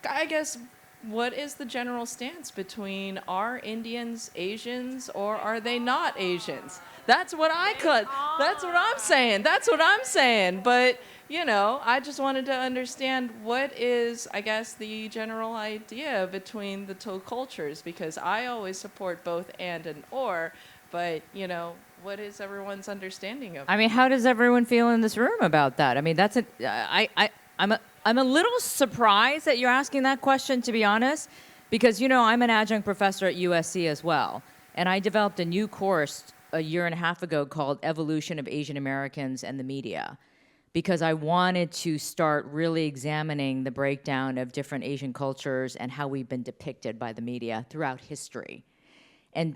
the general stance between are Indians Asians or are they not Asians? That's what that's what I'm saying. But, I just wanted to understand what is, I guess, the general idea between the two cultures, because I always support both and or, but, what is everyone's understanding of it? I mean, how does everyone feel in this room about that? I mean, I'm a little surprised that you're asking that question, to be honest, because, I'm an adjunct professor at USC as well. And I developed a new course a year and a half ago called Evolution of Asian Americans and the Media, because I wanted to start really examining the breakdown of different Asian cultures and how we've been depicted by the media throughout history.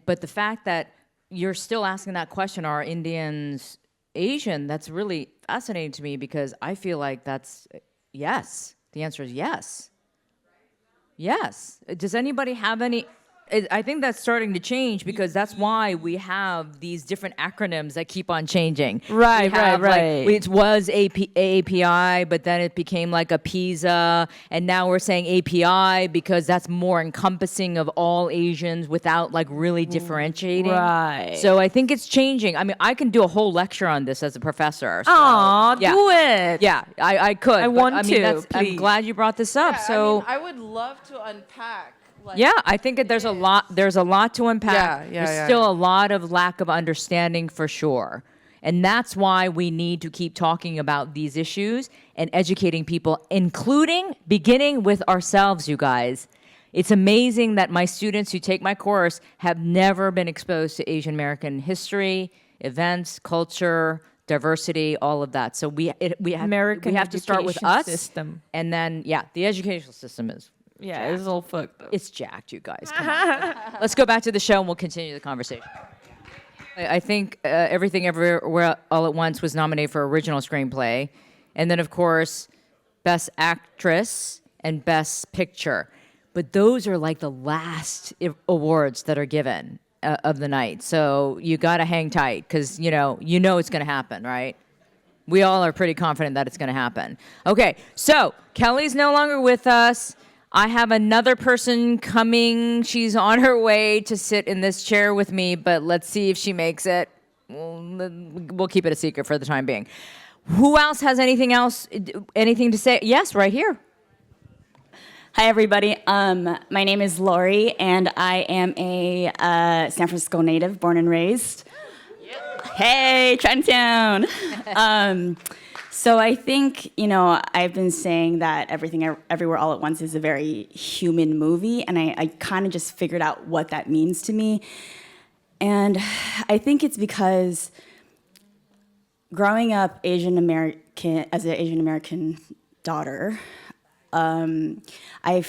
But the fact that you're still asking that question, are Indians Asian, that's really fascinating to me, because I feel like that's yes. The answer is yes. Yes. Does anybody have any I think that's starting to change because that's why we have these different acronyms that keep on changing. Right, We have, right. It was API, but then it became like a PISA, and now we're saying API because that's more encompassing of all Asians without like really differentiating. Right. So I think it's changing. I mean, I can do a whole lecture on this as a professor. So, Aw, yeah. do it. Yeah, I could. I but, want mean, to, I'm please. glad you brought this up. Yeah, So. I would love to unpack. Like, Yeah, I think that there's a lot. There's a lot to unpack. Yeah, There's still a lot of lack of understanding for sure, and that's why we need to keep talking about these issues and educating people, including beginning with ourselves. You guys, it's amazing that my students who take my course have never been exposed to Asian American history, events, culture, diversity, all of that. So we have to start with education us, system. and then the educational system is. Yeah, it's all fucked up. It's jacked, you guys. Come on. Let's go back to the show and we'll continue the conversation. I think Everything Everywhere All at Once was nominated for original screenplay. And then, of course, Best Actress and Best Picture. But those are like the last awards that are given of the night. So you got to hang tight because, you know it's going to happen, right? We all are pretty confident that it's going to happen. Okay, so Kelly's no longer with us. I have another person coming. She's on her way to sit in this chair with me, but let's see if she makes it. We'll keep it a secret for the time being. Who else has anything to say? Yes, right here. Hi, everybody. My name is Lori, and I am a San Francisco native, born and raised. Hey, Chinatown. So I think, I've been saying that Everything Everywhere All at Once is a very human movie, and I kind of just figured out what that means to me. And I think it's because growing up as an Asian American daughter, I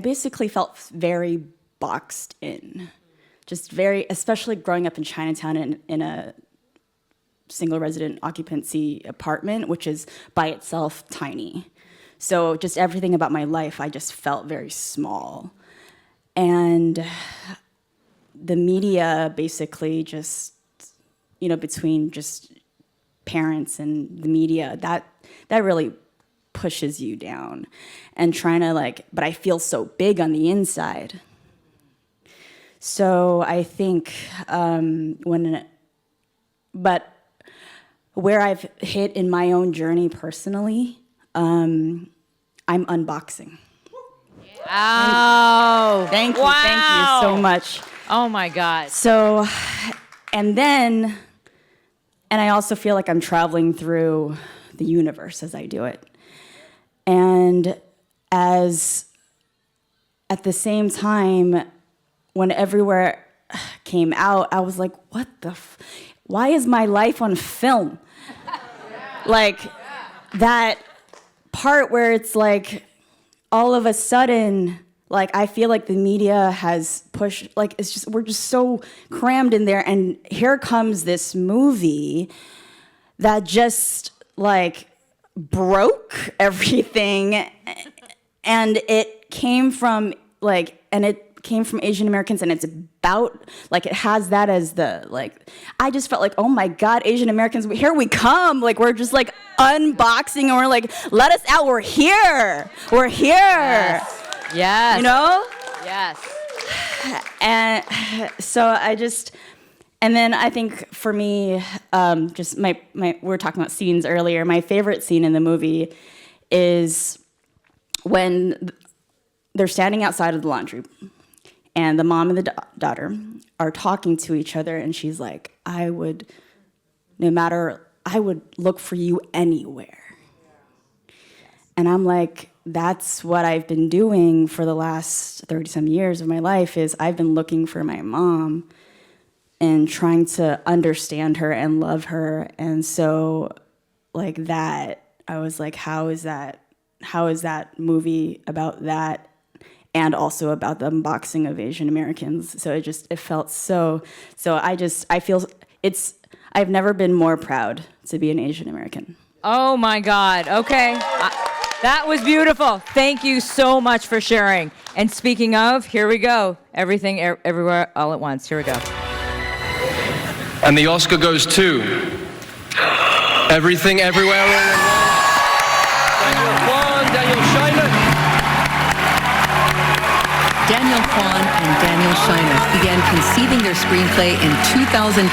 basically felt very boxed in. Especially growing up in Chinatown in a single resident occupancy apartment, which is by itself tiny. So just everything about my life, I just felt very small. And the media basically just, between just parents and the media, that really pushes you down. And trying to but I feel so big on the inside. So I think where I've hit in my own journey personally, I'm unboxing. Wow. Thank you so much. Oh my God. So, and I also feel like I'm traveling through the universe as I do it. And at the same time, when Everywhere came out, I was like, what the why is my life on film? That part where it's all of a sudden, I feel like the media has pushed, we're just so crammed in there, and here comes this movie that just, broke everything, and it came from, Asian Americans, and it's about, it has that as the, I just felt oh my God, Asian Americans, here we come. We're just, unboxing, and we're let us out, we're here. We're here. Yes. Yes. And so and then I think for me, just we were talking about scenes earlier, my favorite scene in the movie is when they're standing outside of the laundry, and the mom and the daughter are talking to each other, and she's like, I would look for you anywhere. And I'm like, that's what I've been doing for the last 30-some years of my life, is I've been looking for my mom and trying to understand her and love her. And so that, I was like, how is that movie about that? And also about the unboxing of Asian Americans. So it felt so I feel I've never been more proud to be an Asian American. Oh my God. Okay. That was beautiful. Thank you so much for sharing. And speaking of, here we go. Everything, everywhere, all at once. Here we go. And the Oscar goes to Everything, Everywhere, All at Once. Daniel Kwan, Daniel Scheinert. Daniel Kwan and Daniel Scheinert began conceiving their screenplay in 2010,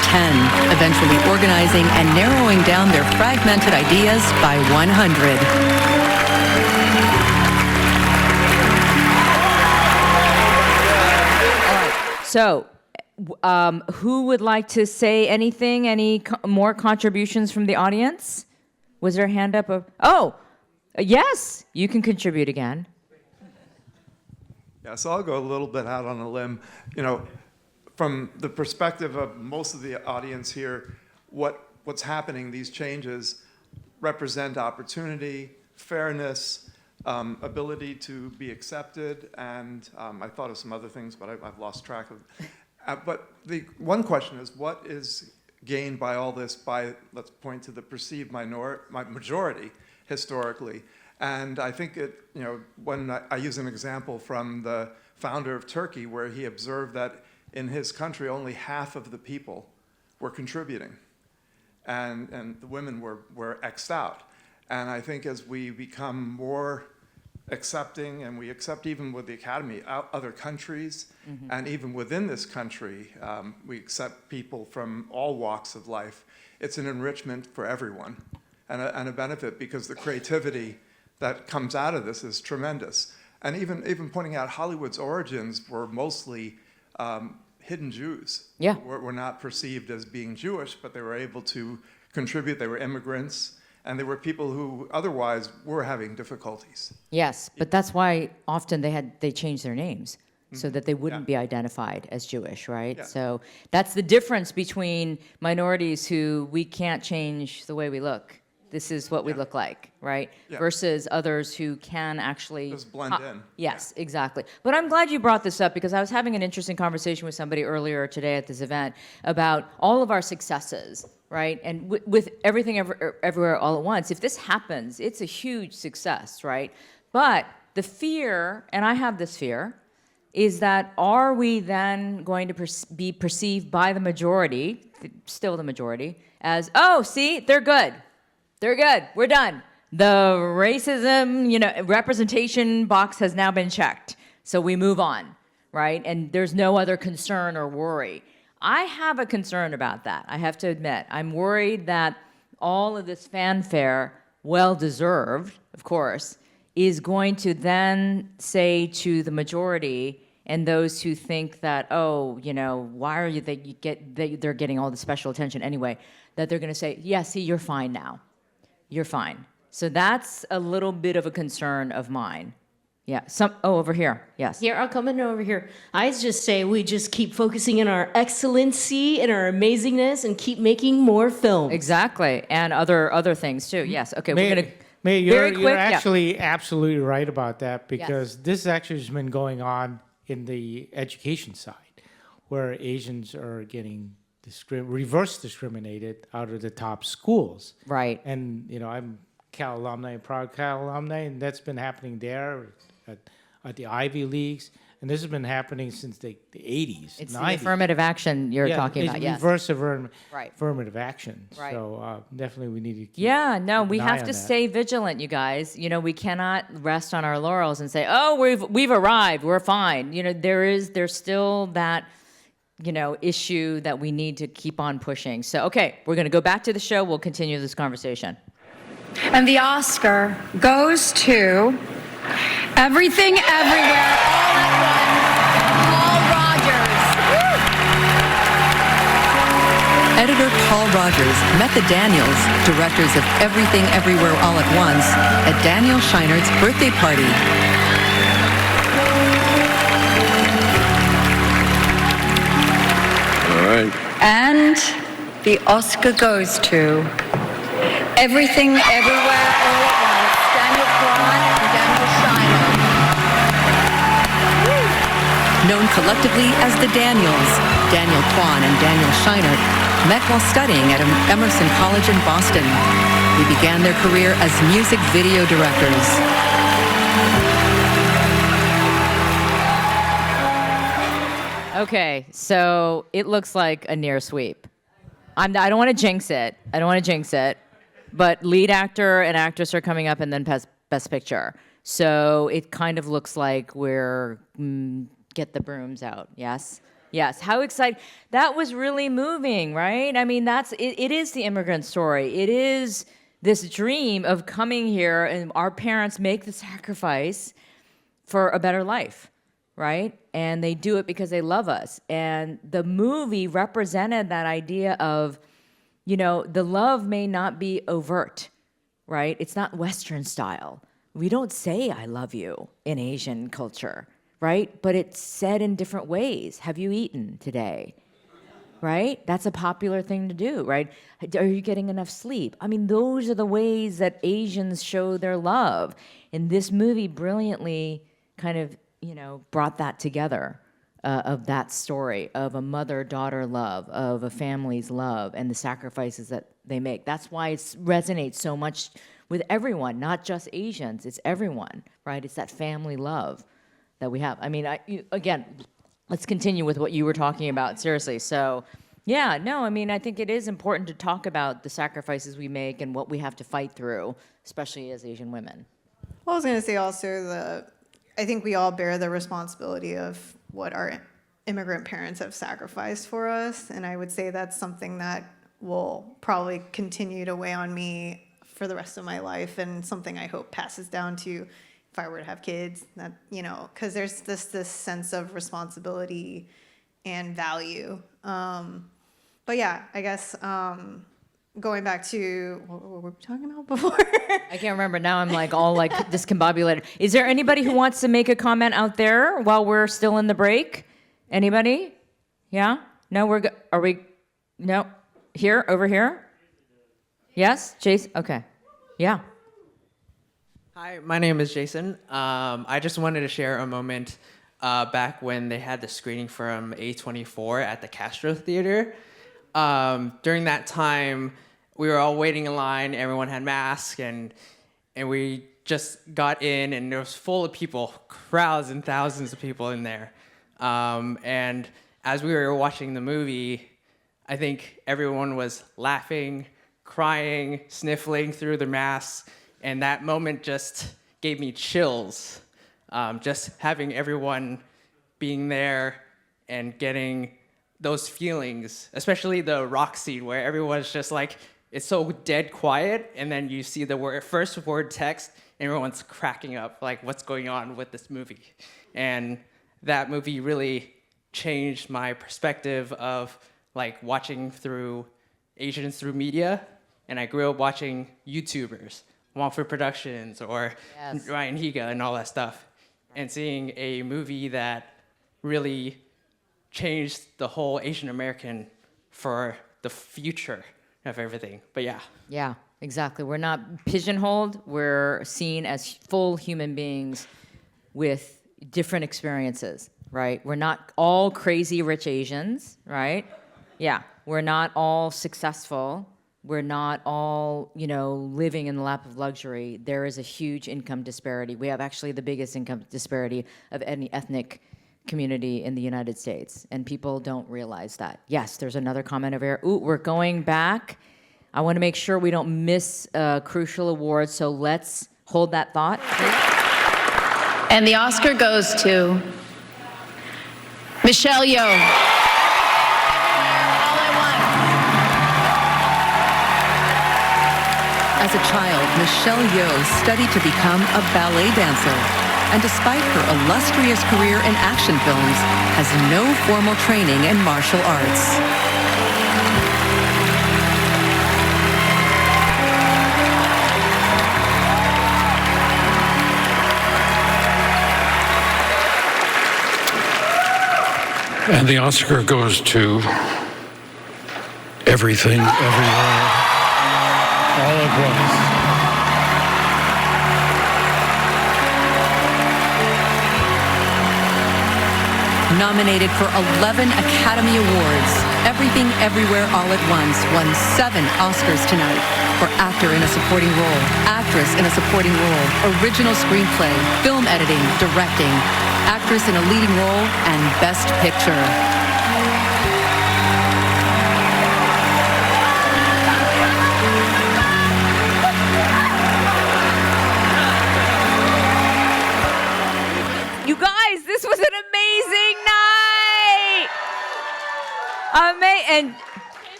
eventually organizing and narrowing down their fragmented ideas by 100. So, who would like to say anything? Any more contributions from the audience? Was there a hand up? Yes, you can contribute again. Yeah, so I'll go a little bit out on a limb. You know, from the perspective of most of the audience here, what's happening, these changes represent opportunity, fairness, ability to be accepted, and I thought of some other things, but I've lost track of. But the one question is, what is gained by all this? Let's point to the perceived majority historically, and I think when I use an example from the founder of Turkey, where he observed that in his country only half of the people were contributing, and the women were X'd out. And I think as we become more accepting, and we accept even with the Academy, other countries, and even within this country, we accept people from all walks of life. It's an enrichment for everyone, and a benefit, because the creativity that comes out of this is tremendous. And even pointing out Hollywood's origins were mostly hidden Jews. Yeah. Were not perceived as being Jewish, but they were able to contribute. They were immigrants. And there were people who otherwise were having difficulties. Yes, but that's why often they changed their names so that they wouldn't be identified as Jewish, right? Yeah. So that's the difference between minorities who we can't change the way we look. This is what we look like, right? Yeah. Versus others who can actually just blend in. Yes, exactly. But I'm glad you brought this up, because I was having an interesting conversation with somebody earlier today at this event about all of our successes, right? And with everything everywhere all at once, if this happens, it's a huge success, right? But the fear, and I have this fear, is that are we then going to be perceived by the majority, still the majority, as, oh, see, they're good. They're good. We're done. The racism, representation box has now been checked. So we move on, right? And there's no other concern or worry. I have a concern about that, I have to admit. I'm worried that all of this fanfare, well-deserved, of course, is going to then say to the majority and those who think that, why are they're getting all the special attention anyway, that they're going to say, yeah, see, you're fine now. You're fine. So that's a little bit of a concern of mine. Yeah. Over here. Yes. Here, I'll come in over here. I just say we just keep focusing on our excellency and our amazingness and keep making more films. Exactly. And other things too. Yes. Okay. May, we're going to May, very quick. You're actually absolutely right about that, because Yes. this actually has been going on in the education side, where Asians are getting reverse discriminated out of the top schools. Right. And, I'm Cal alumni, proud Cal alumni, and that's been happening there at the Ivy Leagues. And this has been happening since the 80s, It's 90s. the affirmative action you're talking about. Yes. Reverse Right. affirmative action. Right. So definitely we need to keep We an eye have on to that. stay vigilant, you guys. We cannot rest on our laurels and say, "Oh, we've arrived, we're fine." There's still that issue that we need to keep on pushing. So, okay, we're going to go back to the show. We'll continue this conversation. And the Oscar goes to Everything, Everywhere, All at Once, Paul Rogers. Editor Paul Rogers met the Daniels, directors of Everything Everywhere All at Once, at Daniel Scheinert's birthday party. All right. And the Oscar goes to Everything, Everywhere, All at Once, Daniel Kwan and Daniel Scheinert. Known collectively as the Daniels, Daniel Kwan and Daniel Scheinert met while studying at Emerson College in Boston. They began their career as music video directors. Okay, so it looks like a near sweep. I don't want to jinx it. But lead actor and actress are coming up, and then best picture. So it kind of looks like we're get the brooms out. Yes. Yes. How exciting! That was really moving, right? I mean, it is the immigrant story. It is this dream of coming here, and our parents make the sacrifice for a better life, right? And they do it because they love us. And the movie represented that idea of, the love may not be overt, right? It's not Western style. We don't say I love you in Asian culture, right? But it's said in different ways. Have you eaten today? Right? That's a popular thing to do, right? Are you getting enough sleep? I mean, those are the ways that Asians show their love. And this movie brilliantly kind of, brought that together. Of that story of a mother-daughter love, of a family's love, and the sacrifices that they make. That's why it resonates so much with everyone, not just Asians. It's everyone, right? It's that family love that we have. I mean, again, let's continue with what you were talking about, seriously. So, yeah, no, I mean, I think it is important to talk about the sacrifices we make and what we have to fight through, especially as Asian women. Well, I was going to say also I think we all bear the responsibility of what our immigrant parents have sacrificed for us. And I would say that's something that will probably continue to weigh on me for the rest of my life, and something I hope passes down to if I were to have kids, that, because there's this sense of responsibility and value. But yeah, I guess going back to what were we talking about before? I can't remember. Now I'm all discombobulated. Is there anybody who wants to make a comment out there while we're still in the break? Anybody? Yeah? No, are we? No. Here? Over here? Yes? Jason? Okay. Yeah. Hi, my name is Jason. I just wanted to share a moment back when they had the screening from A24 at the Castro Theater. During that time, we were all waiting in line, everyone had masks, and we just got in, and it was full of people, crowds and thousands of people in there. And as we were watching the movie, I think everyone was laughing, crying, sniffling through their masks, and that moment just gave me chills. Just having everyone being there and getting those feelings, especially the rock scene where everyone's just like, it's so dead quiet, and then you see the first word text, and everyone's cracking up, like, what's going on with this movie? And that movie really changed my perspective of like watching through Asians through media, and I grew up watching YouTubers, Wongfu Productions, or Ryan Higa, and all that stuff, and seeing a movie that really changed the whole Asian American for the future of everything. But yeah. Yeah, exactly. We're not pigeonholed. We're seen as full human beings with different experiences, right? We're not all crazy rich Asians, right? Yeah. We're not all successful. We're not all, living in the lap of luxury. There is a huge income disparity. We have actually the biggest income disparity of any ethnic community in the United States, and people don't realize that. Yes, there's another comment over here. Ooh, we're going back. I want to make sure we don't miss a crucial award, so let's hold that thought. And the Oscar goes to Michelle Yeoh. As a child, Michelle Yeoh studied to become a ballet dancer, and despite her illustrious career in action films, has no formal training in martial arts. And the Oscar goes to Everything, Everywhere, All at Once. Nominated for 11 Academy Awards, Everything Everywhere All at Once won 7 Oscars tonight for actor in a supporting role, actress in a supporting role, original screenplay, film editing, directing, actress in a leading role, and Best Picture. You guys, this was an amazing night. And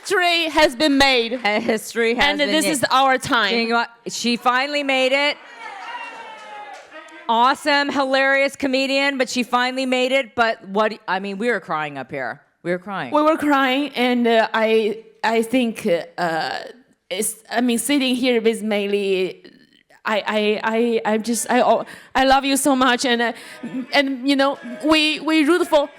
history has been made. History has and been this made. is our time. She finally made it. Awesome, hilarious comedian, but she finally made it. But we were crying up here. We were crying. We were crying, and I think sitting here with Meili, I love you so much, and we root for.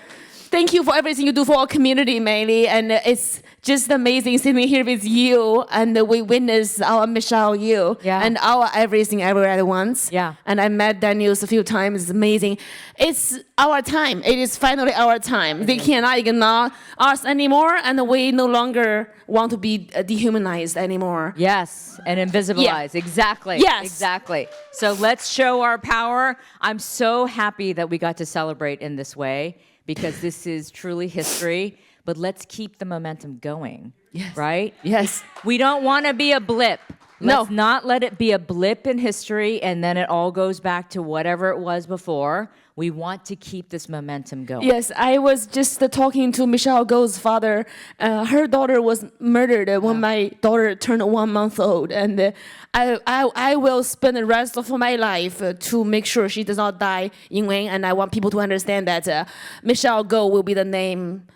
Thank you for everything you do for our community, Meili, and it's just amazing sitting here with you, and we witness our Michelle Yeoh and our Everything Everywhere at Once. Yeah. And I met Daniels a few times. It's amazing. It's our time. It is finally our time. They cannot ignore us anymore, and we no longer want to be dehumanized anymore. Yes, and invisibilized. Yeah. Exactly. Yes. Exactly. So let's show our power. I'm so happy that we got to celebrate in this way, because this is truly history, but let's keep the momentum going, right? Yes. We don't want to be a blip. No. Let's not let it be a blip in history and then it all goes back to whatever it was before. We want to keep this momentum going. Yes, I was just talking to Michelle Yeoh's father. Her daughter was murdered when my daughter turned 1 month old, and I will spend the rest of my life to make sure she does not die in vain. And I want people to understand that Michelle Yeoh will be the name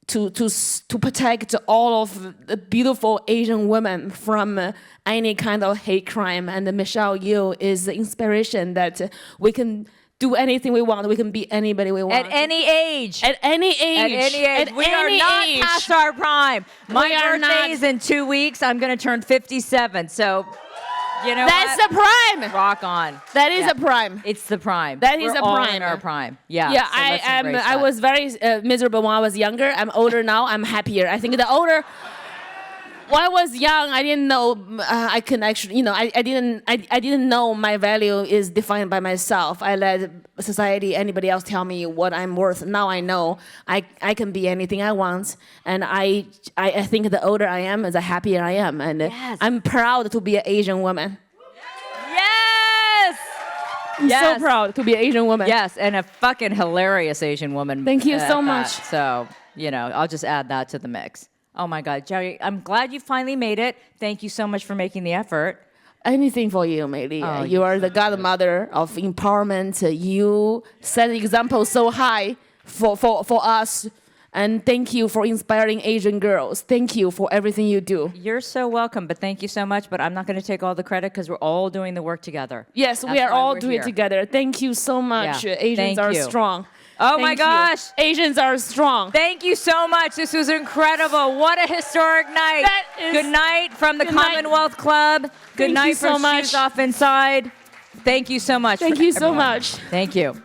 to protect all of the beautiful Asian women from any kind of hate crime. And Michelle Yeoh is the inspiration that we can do anything we want. We can be anybody we want. At any age. At any age. At any age. We are not past our prime. My birthday is in 2 weeks. I'm going to turn 57. So, you know That's what? the prime. Rock on. That is a prime. It's the prime. That is We're a all prime. in our prime. Yeah. Yeah, so let's I embrace I that. was very miserable when I was younger. I'm older now. I'm happier. I think the older. When I was young, I didn't know I can actually, I didn't know my value is defined by myself. I let society, anybody else tell me what I'm worth. Now I know I can be anything I want, and I think the older I am, the happier I am, and I'm proud to be an Asian woman. Yes! I'm so proud to be an Asian woman. Yes, and a fucking hilarious Asian woman. Thank you at so that. much. So, I'll just add that to the mix. Oh my God, Jerry, I'm glad you finally made it. Thank you so much for making the effort. Anything for you, Meili. Oh, you are the godmother of empowerment. You set the example so high for us. And thank you for inspiring Asian girls. Thank you for everything you do. You're so welcome, but thank you so much. But I'm not going to take all the credit because we're all doing the work together. Yes, That's we are why all we're doing here. it together. Thank you so much. Yeah. Asians Thank are you. strong. Oh my Thank you. gosh. Asians are strong. Thank you so much. This was incredible. What a historic night. Good night from the Good night. Commonwealth Club. Good Thank you night so from much. Shoes Off Inside. Thank you so much. Thank for you so everyone. much. Thank you.